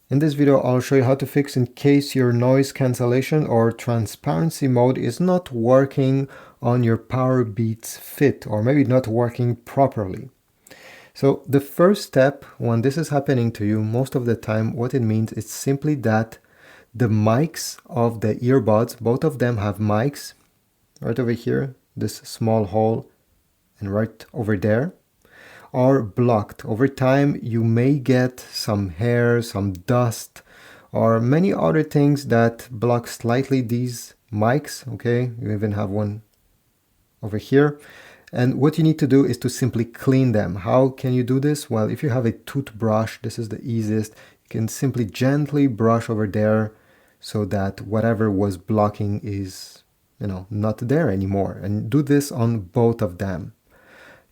In this video, I'll show you how to fix in case your noise cancellation or transparency mode is not working on your Powerbeats Fit, or maybe not working properly. So the first step when this is happening to you, most of the time, what it means is simply that the mics of the earbuds, both of them have mics right over here, this small hole, and right over there, are blocked. Over time, you may get some hair, some dust, or many other things that block slightly these mics. Okay, you even have one over here. And what you need to do is to simply clean them. How can you do this? Well, if you have a toothbrush, this is the easiest. You can simply gently brush over there so that whatever was blocking is, not there anymore. And do this on both of them.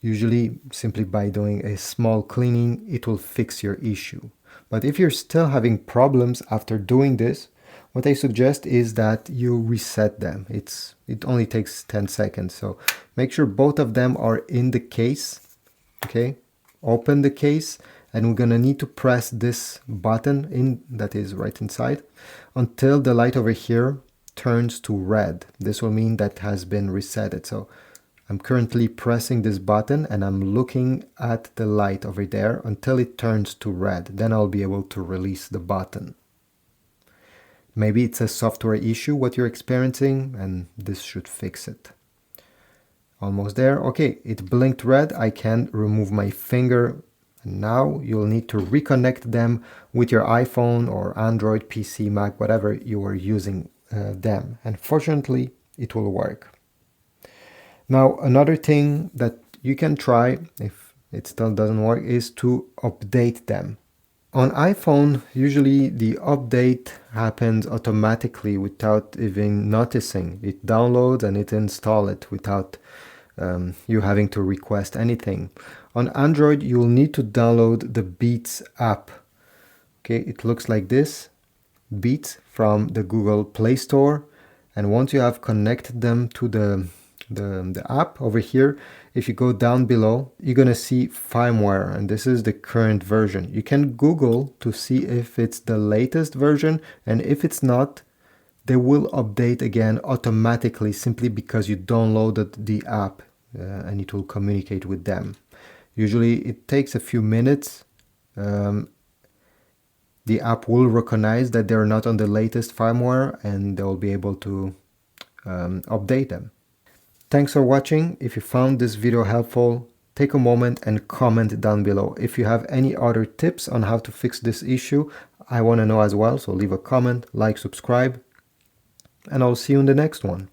Usually, simply by doing a small cleaning, it will fix your issue. But if you're still having problems after doing this, what I suggest is that you reset them. It only takes 10 seconds. So make sure both of them are in the case. Okay, open the case, and we're gonna need to press this button that is right inside until the light over here turns to red. This will mean that has been resetted. So I'm currently pressing this button and I'm looking at the light over there until it turns to red. Then I'll be able to release the button. Maybe it's a software issue what you're experiencing, and this should fix it. Almost there. Okay, it blinked red. I can remove my finger. And now you'll need to reconnect them with your iPhone or Android, PC, Mac, whatever you are using them. And fortunately, it will work. Now, another thing that you can try, if it still doesn't work, is to update them. On iPhone, usually the update happens automatically without even noticing. It downloads and it installs it without you having to request anything. On Android, you'll need to download the Beats app. Okay, it looks like this. Beats from the Google Play Store. And once you have connected them to the app over here, if you go down below, you're gonna see firmware, and this is the current version. You can Google to see if it's the latest version, and if it's not, they will update again automatically simply because you downloaded the app and it will communicate with them. Usually it takes a few minutes. The app will recognize that they're not on the latest firmware and they'll be able to update them. Thanks for watching. If you found this video helpful, take a moment and comment down below. If you have any other tips on how to fix this issue, I want to know as well. So leave a comment, like, subscribe, and I'll see you in the next one.